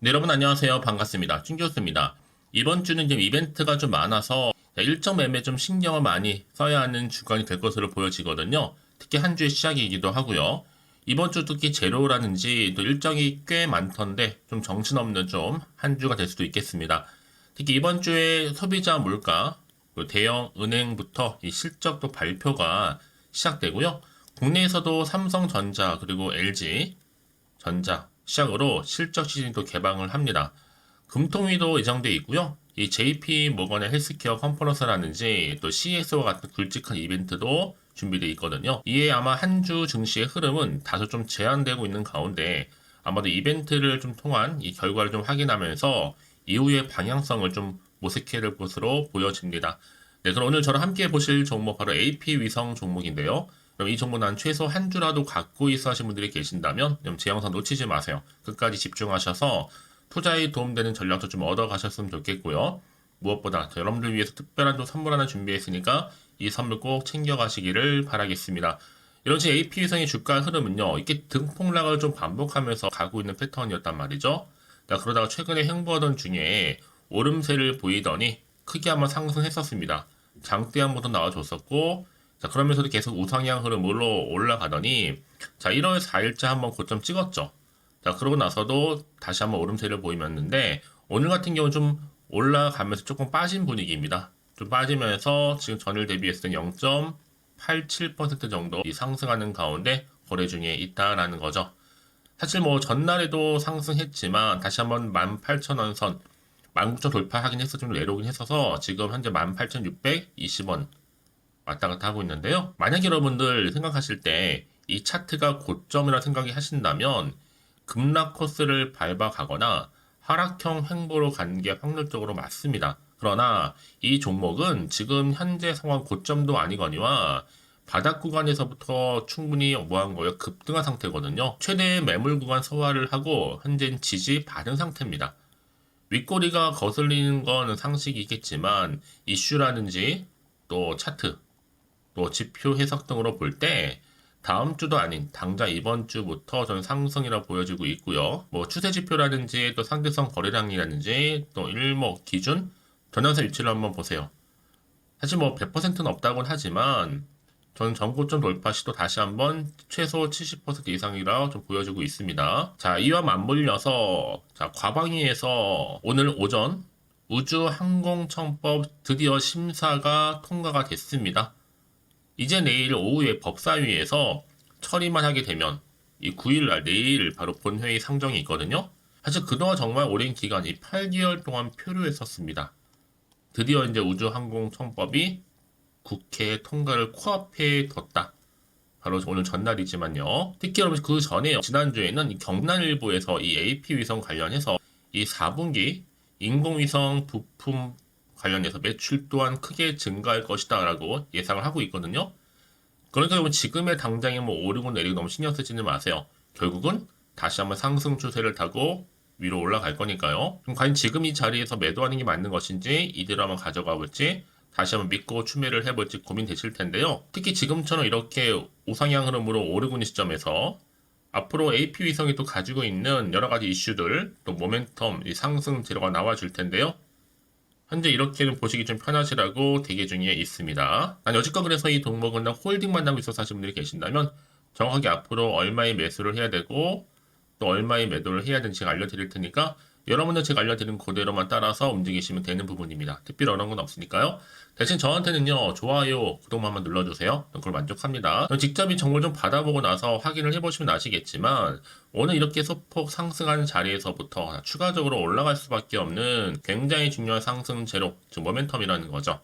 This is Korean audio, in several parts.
네, 여러분 안녕하세요. 반갑습니다. 찐교수입니다. 이번 주는 지금 이벤트가 좀 많아서 일정 매매에 좀 신경을 많이 써야 하는 주간이 될 것으로 보여지거든요. 특히 한 주의 시작이기도 하고요. 이번 주 특히 제로라든지 또 일정이 꽤 많던데 좀 정신없는 좀 한 주가 될 수도 있겠습니다. 특히 이번 주에 소비자 물가, 또 대형 은행부터 이 실적 또 발표가 시작되고요. 국내에서도 삼성전자 그리고 LG 전자 시작으로 실적 시즌이 또 개방을 합니다. 금통위도 예정돼 있고요. 이 JP 모건의 헬스케어 컨퍼런스라든지 또 CS와 같은 굵직한 이벤트도 준비되어 있거든요. 이에 아마 한 주 증시의 흐름은 다소 좀 제한되고 있는 가운데 아마도 이벤트를 좀 통한 이 결과를 좀 확인하면서 이후의 방향성을 좀 모색해야 될 것으로 보여집니다. 네, 그럼 오늘 저랑 함께 보실 종목 바로 AP 위성 종목인데요. 그럼 이 종목 난 최소 한 주라도 갖고 있어 하신 분들이 계신다면 제 영상 놓치지 마세요. 끝까지 집중하셔서 투자에 도움되는 전략도 좀 얻어가셨으면 좋겠고요. 무엇보다 여러분들 위해서 특별한 또 선물 하나 준비했으니까 이 선물 꼭 챙겨가시기를 바라겠습니다. 이런 식 AP 위성의 주가 흐름은요, 이렇게 등폭락을 좀 반복하면서 가고 있는 패턴이었단 말이죠. 그러다가 최근에 횡보하던 중에 오름세를 보이더니 크게 한번 상승했었습니다. 장대 한번더 나와줬었고, 자, 그러면서도 계속 우상향 흐름으로 올라가더니, 자, 1월 4일째 한번 고점 찍었죠. 자, 그러고 나서도 다시 한번 오름세를 보이면는데, 오늘 같은 경우는 좀 올라가면서 조금 빠진 분위기입니다. 좀 빠지면서 지금 전일 대비했을 때 0.87% 정도 상승하는 가운데 거래 중에 있다라는 거죠. 사실 뭐 전날에도 상승했지만 다시 한번 18,000원 선, 19,000 돌파하긴 했어 좀 내려오긴 했어서 지금 현재 18,620원 왔다 갔다 하고 있는데요. 만약 여러분들 생각하실 때 이 차트가 고점이라 생각이 하신다면 급락 코스를 밟아가거나 하락형 횡보로 가는 게 확률적으로 맞습니다. 그러나 이 종목은 지금 현재 상황 고점도 아니거니와 바닥 구간에서부터 충분히 뭐한 거예요? 급등한 상태거든요. 최대 매물 구간 소화를 하고 현재는 지지 받은 상태입니다. 윗꼬리가 거슬리는 건 상식이겠지만 이슈라든지 또 차트 또 지표 해석 등으로 볼 때 다음 주도 아닌 당장 이번 주부터 저는 상승이라 보여지고 있고요. 뭐 추세 지표라든지 또 상대성 거래량이라든지 또 일목 기준 전환선 위치를 한번 보세요. 사실 뭐 100%는 없다고는 하지만 저는 전고점 돌파 시도 다시 한번 최소 70% 이상이라 좀 보여지고 있습니다. 자, 이와 맞물려서 자, 과방위에서 오늘 오전 우주항공청법 드디어 심사가 통과가 됐습니다. 이제 내일 오후에 법사위에서 처리만 하게 되면 이 9일날 내일 바로 본회의 상정이 있거든요. 사실 그동안 정말 오랜 기간 이 8개월 동안 표류했었습니다. 드디어 이제 우주항공청법이 국회 통과를 코앞에 뒀다. 바로 오늘 전날이지만요. 특히 여러분 그 전에 지난주에는 경남일보에서 이 AP 위성 관련해서 이 4분기 인공위성 부품 관련해서 매출 또한 크게 증가할 것이다 라고 예상을 하고 있거든요. 그러니까 여러분 지금의 당장에 뭐 오르고 내리고 너무 신경 쓰지는 마세요. 결국은 다시 한번 상승 추세를 타고 위로 올라갈 거니까요. 그럼 과연 지금 이 자리에서 매도하는 게 맞는 것인지 이대로 한번 가져가 볼지 다시 한번 믿고 추매를 해볼지 고민되실 텐데요. 특히 지금처럼 이렇게 우상향 흐름으로 오르고 있는 시점에서 앞으로 AP 위성이 또 가지고 있는 여러 가지 이슈들, 또 모멘텀, 이 상승 재료가 나와줄 텐데요. 현재 이렇게는 보시기 좀 편하시라고 대기 중에 있습니다. 난 여지껏 그래서 이 종목은 홀딩만 하고 있어서 하시는 분들이 계신다면 정확하게 앞으로 얼마의 매수를 해야 되고 또 얼마의 매도를 해야 되는지 알려드릴 테니까 여러분들 제가 알려드린 그대로만 따라서 움직이시면 되는 부분입니다. 특별히 어려운 건 없으니까요. 대신 저한테는요, 좋아요, 구독만만 눌러주세요. 그걸 만족합니다. 직접 이 정보를 좀 받아보고 나서 확인을 해보시면 아시겠지만 오늘 이렇게 소폭 상승하는 자리에서부터 추가적으로 올라갈 수밖에 없는 굉장히 중요한 상승 재료, 즉 모멘텀이라는 거죠.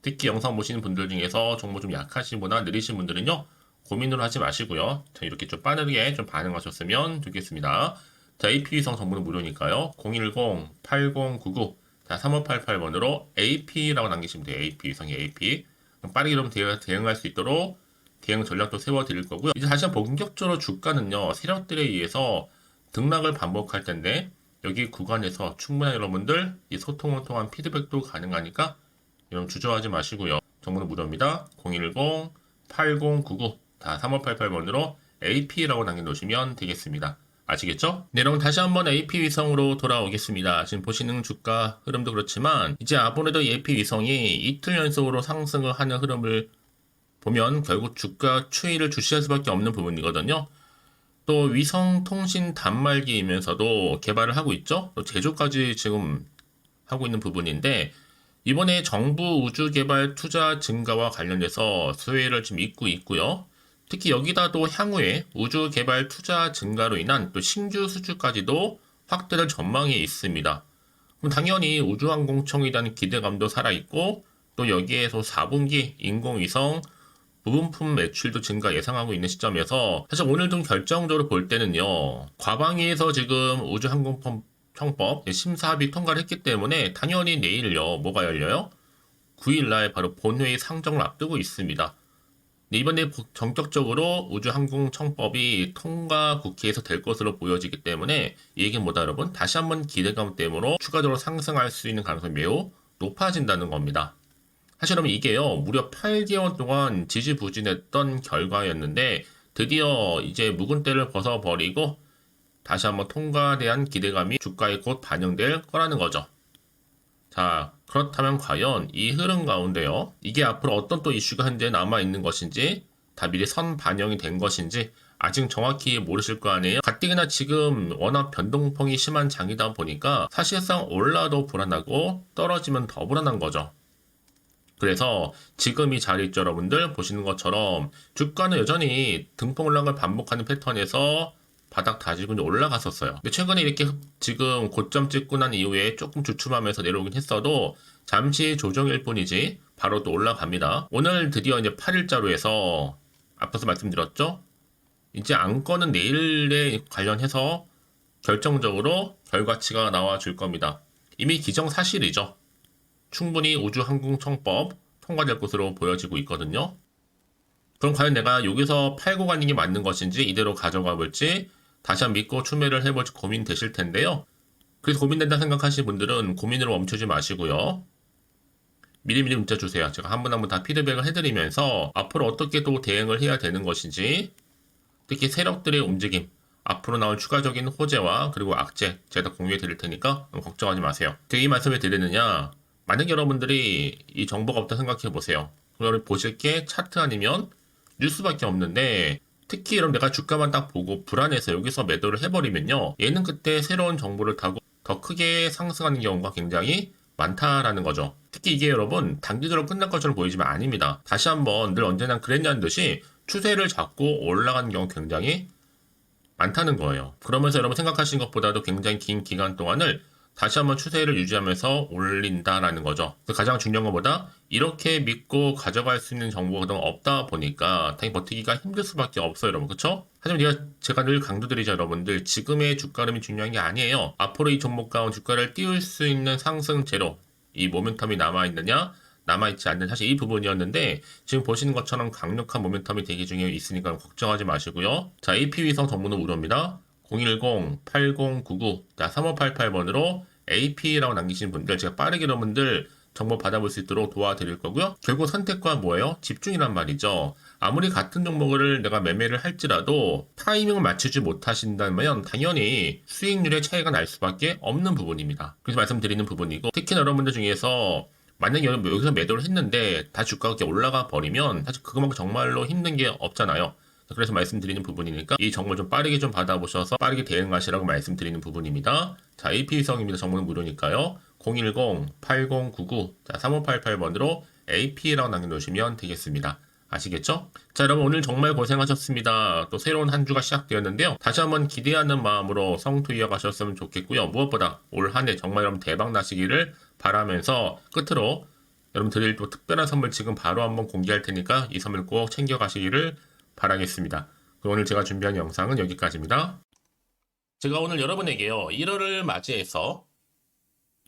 특히 영상 보시는 분들 중에서 정보 좀 약하신 분이나 느리신 분들은요, 고민을 하지 마시고요. 이렇게 좀 빠르게 좀 반응하셨으면 좋겠습니다. 자, AP위성 정보는 무료니까요. 010-8099 3588번으로 AP라고 남기시면 돼요. AP위성이 AP. 빠르게 좀 대응할 수 있도록 대응 전략도 세워드릴 거고요. 이제 다시 한번 본격적으로 주가는요. 세력들에 의해서 등락을 반복할 텐데 여기 구간에서 충분한 여러분들 이 소통을 통한 피드백도 가능하니까 여러분 주저하지 마시고요. 정보는 무료입니다. 010-8099 3588번으로 AP라고 남겨놓으시면 되겠습니다. 아시겠죠? 네, 여러분 다시 한번 AP 위성으로 돌아오겠습니다. 지금 보시는 주가 흐름도 그렇지만 이제 아무래도 AP 위성이 이틀 연속으로 상승을 하는 흐름을 보면 결국 주가 추이를 주시할 수밖에 없는 부분이거든요. 또 위성 통신 단말기이면서도 개발을 하고 있죠. 또 제조까지 지금 하고 있는 부분인데 이번에 정부 우주 개발 투자 증가와 관련돼서 수혜를 좀 잇고 있고요. 특히 여기다도 향후에 우주 개발 투자 증가로 인한 또 신규 수주까지도 확대될 전망이 있습니다. 그럼 당연히 우주항공청에 대한 기대감도 살아있고 또 여기에서 4분기 인공위성 부분품 매출도 증가 예상하고 있는 시점에서 사실 오늘 좀 결정적으로 볼 때는요. 과방위에서 지금 우주항공청법 심사합의 통과를 했기 때문에 당연히 내일요. 뭐가 열려요? 9일날 바로 본회의 상정을 앞두고 있습니다. 이번에 전격적으로 우주항공청법이 통과 국회에서 될 것으로 보여지기 때문에 이 얘기는 뭐다 여러분? 다시 한번 기대감 때문에 추가적으로 상승할 수 있는 가능성이 매우 높아진다는 겁니다. 사실 여러분 이게요 무려 8개월 동안 지지부진했던 결과였는데 드디어 이제 묵은 때를 벗어버리고 다시 한번 통과에 대한 기대감이 주가에 곧 반영될 거라는 거죠. 자, 그렇다면 과연 이 흐름 가운데요 이게 앞으로 어떤 또 이슈가 현재 남아있는 것인지 다 미리 선 반영이 된 것인지 아직 정확히 모르실 거 아니에요. 가뜩이나 지금 워낙 변동폭이 심한 장이다 보니까 사실상 올라도 불안하고 떨어지면 더 불안한 거죠. 그래서 지금 이 자리 있죠 여러분들 보시는 것처럼 주가는 여전히 등폭 올라간 걸 반복하는 패턴에서 바닥 다지고 이제 올라갔었어요. 근데 최근에 이렇게 지금 고점 찍고 난 이후에 조금 주춤하면서 내려오긴 했어도 잠시 조정일 뿐이지 바로 또 올라갑니다. 오늘 드디어 이제 8일자로 해서 앞서서 말씀드렸죠. 이제 안건은 내일에 관련해서 결정적으로 결과치가 나와줄 겁니다. 이미 기정사실이죠. 충분히 우주항공청법 통과될 것으로 보여지고 있거든요. 그럼 과연 내가 여기서 팔고 가는 게 맞는 것인지 이대로 가져가 볼지 다시 한번 믿고 추매를 해볼지 고민되실 텐데요. 그래서 고민된다 생각하시는 분들은 고민으로 멈추지 마시고요. 미리미리 문자 주세요. 제가 한 분 한 분 다 피드백을 해드리면서 앞으로 어떻게 또 대응을 해야 되는 것인지 특히 세력들의 움직임 앞으로 나올 추가적인 호재와 그리고 악재 제가 다 공유해 드릴 테니까 너무 걱정하지 마세요. 제가 이 말씀을 드리느냐 만약 여러분들이 이 정보가 없다 생각해 보세요. 여러분 보실 게 차트 아니면 뉴스밖에 없는데 특히 여러분 내가 주가만 딱 보고 불안해서 여기서 매도를 해버리면요. 얘는 그때 새로운 정보를 타고 더 크게 상승하는 경우가 굉장히 많다라는 거죠. 특히 이게 여러분 단기적으로 끝날 것처럼 보이지만 아닙니다. 다시 한번 늘 언제나 그랬냐는 듯이 추세를 잡고 올라가는 경우 굉장히 많다는 거예요. 그러면서 여러분 생각하시는 것보다도 굉장히 긴 기간 동안을 다시 한번 추세를 유지하면서 올린다라는 거죠. 가장 중요한 것보다 이렇게 믿고 가져갈 수 있는 정보가 너무 없다 보니까 당연히 버티기가 힘들 수밖에 없어요, 여러분. 그렇죠? 하지만 제가 늘 강조드리죠, 여러분들. 지금의 주가 흐름이 중요한 게 아니에요. 앞으로 이 종목 가운 주가를 띄울 수 있는 상승 재료, 이 모멘텀이 남아있느냐, 남아있지 않는 사실 이 부분이었는데 지금 보시는 것처럼 강력한 모멘텀이 대기 중에 있으니까 걱정하지 마시고요. 자, AP위성 정보는 무료입니다. 010-8099, 자, 3588번으로 AP라고 남기신 분들, 제가 빠르게 여러분들 정보 받아볼 수 있도록 도와드릴 거고요. 결국 선택과 뭐예요? 집중이란 말이죠. 아무리 같은 종목을 내가 매매를 할지라도 타이밍을 맞추지 못하신다면 당연히 수익률의 차이가 날 수밖에 없는 부분입니다. 그래서 말씀드리는 부분이고 특히 여러분들 중에서 만약에 여기서 매도를 했는데 다 주가가 이렇게 올라가 버리면 사실 그것만큼 정말로 힘든 게 없잖아요. 그래서 말씀드리는 부분이니까 이 정보를 좀 빠르게 좀 받아보셔서 빠르게 대응하시라고 말씀드리는 부분입니다. 자, AP위성입니다. 정보는 무료니까요. 010-8099, 자, 3588번으로 AP라고 남겨놓으시면 되겠습니다. 아시겠죠? 자, 여러분 오늘 정말 고생하셨습니다. 또 새로운 한 주가 시작되었는데요. 다시 한번 기대하는 마음으로 성투 이어가셨으면 좋겠고요. 무엇보다 올 한 해 정말 여러분 대박 나시기를 바라면서 끝으로 여러분 드릴 또 특별한 선물 지금 바로 한번 공개할 테니까 이 선물 꼭 챙겨가시기를 바라겠습니다. 오늘 제가 준비한 영상은 여기까지입니다. 제가 오늘 여러분에게요 1월을 맞이해서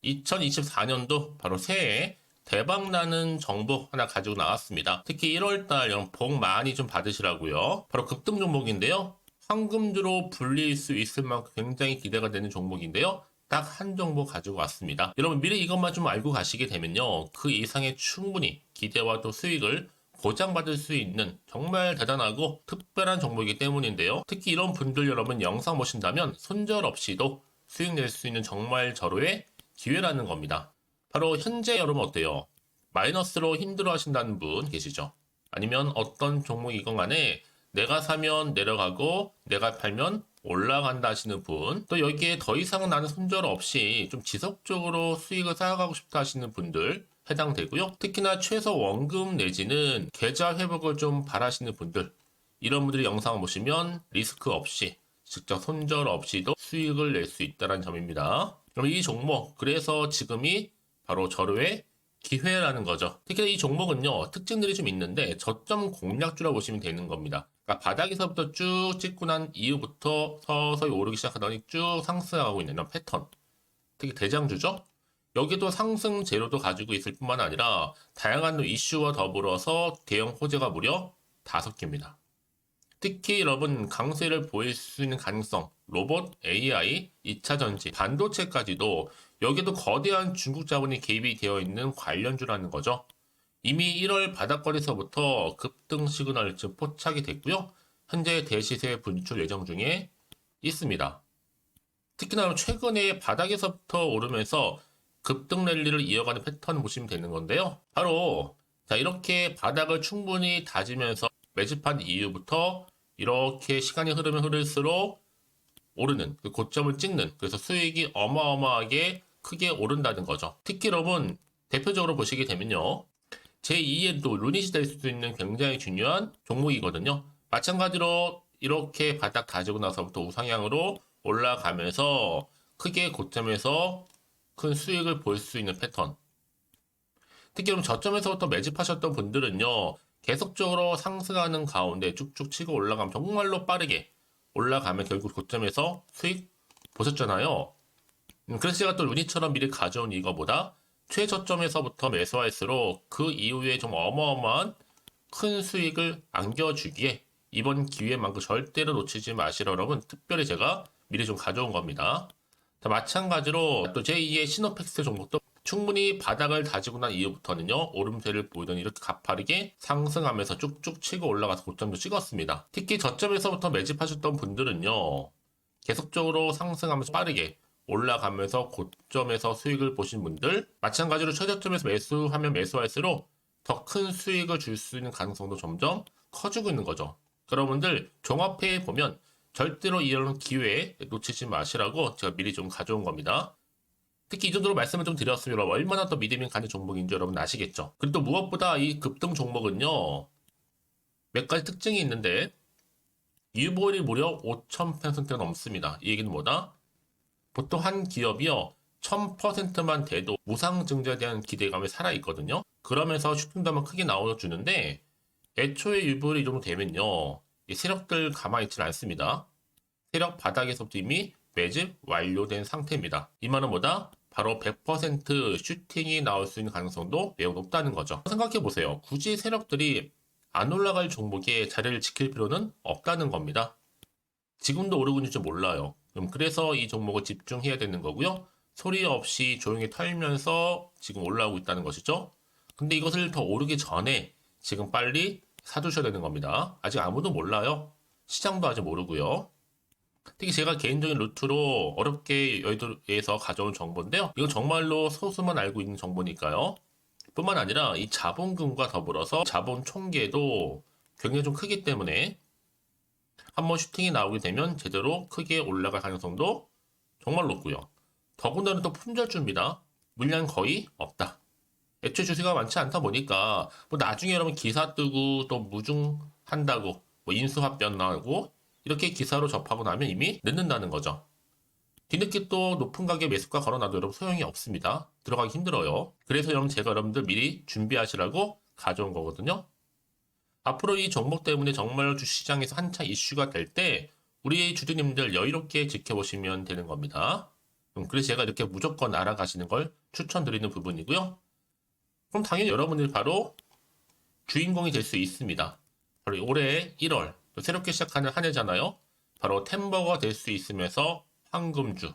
2024년도 바로 새해 대박나는 정보 하나 가지고 나왔습니다. 특히 1월달 여러분 복 많이 좀 받으시라고요. 바로 급등 종목인데요. 황금주로 불릴 수 있을 만큼 굉장히 기대가 되는 종목인데요. 딱 한 종목 가지고 왔습니다. 여러분 미리 이것만 좀 알고 가시게 되면요. 그 이상의 충분히 기대와 또 수익을 보장받을 수 있는 정말 대단하고 특별한 종목이기 때문인데요. 특히 이런 분들 여러분 영상 보신다면 손절없이도 수익 낼 수 있는 정말 절호의 기회라는 겁니다. 바로 현재 여러분 어때요? 마이너스로 힘들어 하신다는 분 계시죠? 아니면 어떤 종목이건 간에 내가 사면 내려가고 내가 팔면 올라간다 하시는 분, 또 여기에 더 이상 나는 손절 없이 좀 지속적으로 수익을 쌓아가고 싶다 하시는 분들 해당되고요. 특히나 최소 원금 내지는 계좌 회복을 좀 바라시는 분들, 이런 분들이 영상을 보시면 리스크 없이 직접 손절 없이도 수익을 낼 수 있다는 점입니다. 그럼 이 종목, 그래서 지금이 바로 절호의 기회라는 거죠. 특히 이 종목은요, 특징들이 좀 있는데 저점 공략주라 보시면 되는 겁니다. 그러니까 바닥에서부터 쭉 찍고 난 이후부터 서서히 오르기 시작하더니 쭉 상승하고 있는 이런 패턴. 특히 대장주죠. 여기도 상승 재료도 가지고 있을 뿐만 아니라 다양한 이슈와 더불어서 대형 호재가 무려 5개입니다. 특히 여러분 강세를 보일 수 있는 가능성, 로봇, AI, 2차 전지, 반도체까지도 여기도 거대한 중국 자본이 개입이 되어 있는 관련주라는 거죠. 이미 1월 바닥거리서부터 급등 시그널이 포착이 됐고요. 현재 대시세 분출 예정 중에 있습니다. 특히나 최근에 바닥에서부터 오르면서 급등 랠리를 이어가는 패턴을 보시면 되는 건데요. 바로 자 이렇게 바닥을 충분히 다지면서 매집한 이후부터 이렇게 시간이 흐르면 흐를수록 오르는 그 고점을 찍는, 그래서 수익이 어마어마하게 크게 오른다는 거죠. 특히 여러분 대표적으로 보시게 되면요, 제2의 또 루닛이 될 수 있는 굉장히 중요한 종목이거든요. 마찬가지로 이렇게 바닥 다지고 나서부터 우상향으로 올라가면서 크게 고점에서 큰 수익을 볼 수 있는 패턴. 특히 그럼 저점에서부터 매집하셨던 분들은요, 계속적으로 상승하는 가운데 쭉쭉 치고 올라가면 정말로 빠르게 올라가면 결국 고점에서 수익 보셨잖아요. 그래서 제가 또 루니처럼 미리 가져온 이거보다 최저점에서부터 매수할수록 그 이후에 좀 어마어마한 큰 수익을 안겨주기에 이번 기회만큼 절대로 놓치지 마시라 여러분, 특별히 제가 미리 좀 가져온 겁니다. 자, 마찬가지로 또 제2의 시노펙스 종목도 충분히 바닥을 다지고 난 이후부터는요, 오름세를 보이더니 이렇게 가파르게 상승하면서 쭉쭉 치고 올라가서 고점도 찍었습니다. 특히 저점에서부터 매집하셨던 분들은요, 계속적으로 상승하면서 빠르게 올라가면서 고점에서 수익을 보신 분들, 마찬가지로 최저점에서 매수하면 매수할수록 더 큰 수익을 줄 수 있는 가능성도 점점 커지고 있는 거죠. 여러분들 종합해 보면 절대로 이런 기회에 놓치지 마시라고 제가 미리 좀 가져온 겁니다. 특히 이 정도로 말씀을 좀 드렸으면 얼마나 더 믿음이 가는 종목인지 여러분 아시겠죠? 그리고 또 무엇보다 이 급등 종목은요, 몇 가지 특징이 있는데 유보율이 무려 5,000%가 넘습니다. 이 얘기는 뭐다? 보통 한 기업이요 1000%만 돼도 무상증자에 대한 기대감이 살아있거든요. 그러면서 슈팅도 한번 크게 나와주는데 애초에 유보율이 이 정도 되면요, 이 세력들 가만히 있지는 않습니다. 세력 바닥에서부터 이미 매집 완료된 상태입니다. 이 말은 뭐다? 바로 100% 슈팅이 나올 수 있는 가능성도 매우 높다는 거죠. 생각해보세요. 굳이 세력들이 안 올라갈 종목에 자리를 지킬 필요는 없다는 겁니다. 지금도 오르고 있는지 몰라요. 그래서 이 종목을 집중해야 되는 거고요. 소리 없이 조용히 털면서 지금 올라오고 있다는 것이죠. 근데 이것을 더 오르기 전에 지금 빨리 사두셔야 되는 겁니다. 아직 아무도 몰라요. 시장도 아직 모르고요. 특히 제가 개인적인 루트로 어렵게 여의도에서 가져온 정보인데요. 이건 정말로 소수만 알고 있는 정보니까요. 뿐만 아니라 이 자본금과 더불어서 자본 총계도 굉장히 좀 크기 때문에 한번 슈팅이 나오게 되면 제대로 크게 올라갈 가능성도 정말 높고요. 더군다나 또 품절주입니다. 물량 거의 없다. 애초에 주식가 많지 않다 보니까 뭐 나중에 여러분 기사 뜨고 또 무중한다고 뭐 인수합병 나오고 이렇게 기사로 접하고 나면 이미 늦는다는 거죠. 뒤늦게 또 높은 가격에 매수가 걸어놔도 여러분 소용이 없습니다. 들어가기 힘들어요. 그래서 여러분 제가 여러분들 미리 준비하시라고 가져온 거거든요. 앞으로 이 종목 때문에 정말 주시장에서 한차 이슈가 될 때 우리 주주님들 여유롭게 지켜보시면 되는 겁니다. 그래서 제가 이렇게 무조건 알아가시는 걸 추천드리는 부분이고요. 그럼 당연히 여러분들이 바로 주인공이 될 수 있습니다. 바로 올해 1월 또 새롭게 시작하는 한 해잖아요. 바로 템버가 될 수 있으면서 황금주,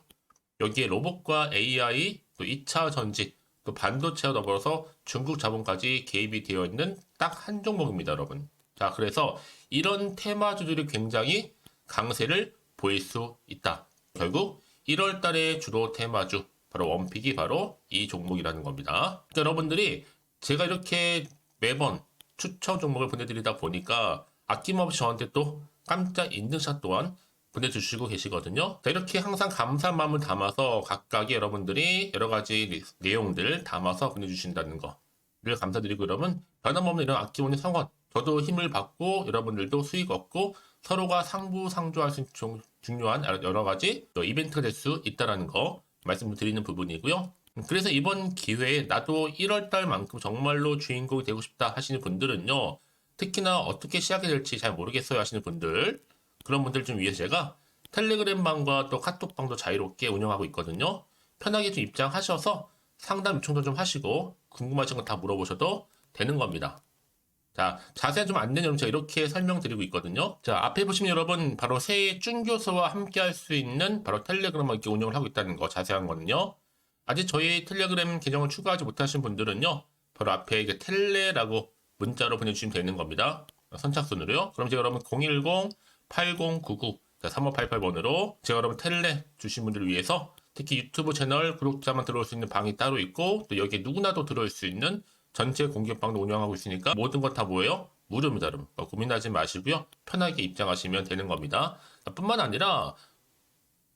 여기에 로봇과 AI, 또 2차 전지, 또 반도체와 더불어서 중국 자본까지 개입이 되어 있는 딱 한 종목입니다, 여러분. 자, 그래서 이런 테마주들이 굉장히 강세를 보일 수 있다. 결국 1월 달에 주로 테마주, 바로 원픽이 바로 이 종목이라는 겁니다. 그러니까 여러분들이 제가 이렇게 매번 추천 종목을 보내드리다 보니까 아낌없이 저한테 또 깜짝 인증샷 또한 보내주시고 계시거든요. 자, 이렇게 항상 감사한 마음을 담아서 각각의 여러분들이 여러 가지 내용들 담아서 보내주신다는 거를 감사드리고, 여러분 변함없는 이런 아낌없는 성원, 저도 힘을 받고 여러분들도 수익 얻고 서로가 상부상조할 수 있는 중요한 여러 가지 또 이벤트가 될 수 있다는 거 말씀드리는 부분이고요. 그래서 이번 기회에 나도 1월 달만큼 정말로 주인공이 되고 싶다 하시는 분들은요, 특히나 어떻게 시작해야 될지 잘 모르겠어요 하시는 분들, 그런 분들 좀 위해서 제가 텔레그램 방과 또 카톡 방도 자유롭게 운영하고 있거든요. 편하게 좀 입장하셔서 상담 요청도 좀 하시고 궁금하신 거 다 물어보셔도 되는 겁니다. 자, 자세한 좀 안내 내용 제가 이렇게 설명드리고 있거든요. 자, 앞에 보시면 여러분 바로 새해 쭌교수와 함께 할 수 있는 바로 텔레그램을 이렇게 운영을 하고 있다는 거, 자세한 거는요. 아직 저희 텔레그램 계정을 추가하지 못하신 분들은요, 바로 앞에 이게 텔레라고 문자로 보내주시면 되는 겁니다. 선착순으로요. 그럼 제가 여러분 010-8099-3588번으로 제가 여러분 텔레 주신 분들을 위해서 특히 유튜브 채널 구독자만 들어올 수 있는 방이 따로 있고, 또 여기에 누구나도 들어올 수 있는 전체 공개방도 운영하고 있으니까 모든 것 다 뭐예요? 무료입니다, 여러분. 고민하지 마시고요. 편하게 입장하시면 되는 겁니다. 뿐만 아니라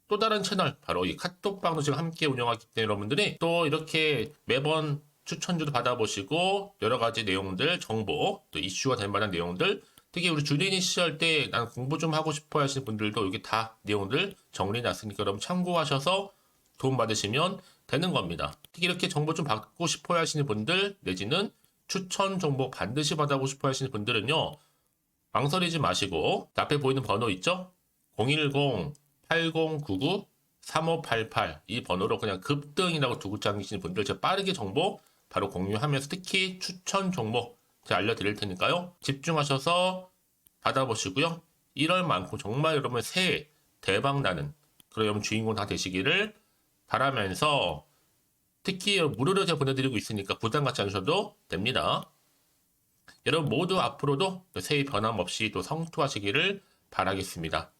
또 다른 채널, 바로 이 카톡방도 지금 함께 운영하기 때문에 여러분들이 또 이렇게 매번 추천주도 받아보시고 여러 가지 내용들, 정보, 또 이슈가 될 만한 내용들, 특히 우리 주린이 시절 때 난 공부 좀 하고 싶어 하시는 분들도 여기 다 내용들 정리해놨으니까 여러분 참고하셔서 도움 받으시면 되는 겁니다. 특히 이렇게 정보 좀 받고 싶어 하시는 분들, 내지는 추천 정보 반드시 받아보고 싶어 하시는 분들은요, 망설이지 마시고 앞에 보이는 번호 있죠? 010-8099-3588 이 번호로 그냥 급등이라고 두고 당기시는 분들 제가 빠르게 정보 바로 공유하면서 특히 추천 종목 제가 알려드릴 테니까요. 집중하셔서 받아보시고요. 1월만큼 정말 여러분 새해 대박나는 그런 여러분 주인공 다 되시기를 바라면서, 특히 무료로 제가 보내드리고 있으니까 부담 갖지 않으셔도 됩니다. 여러분 모두 앞으로도 새해 변함없이 또 성투하시기를 바라겠습니다.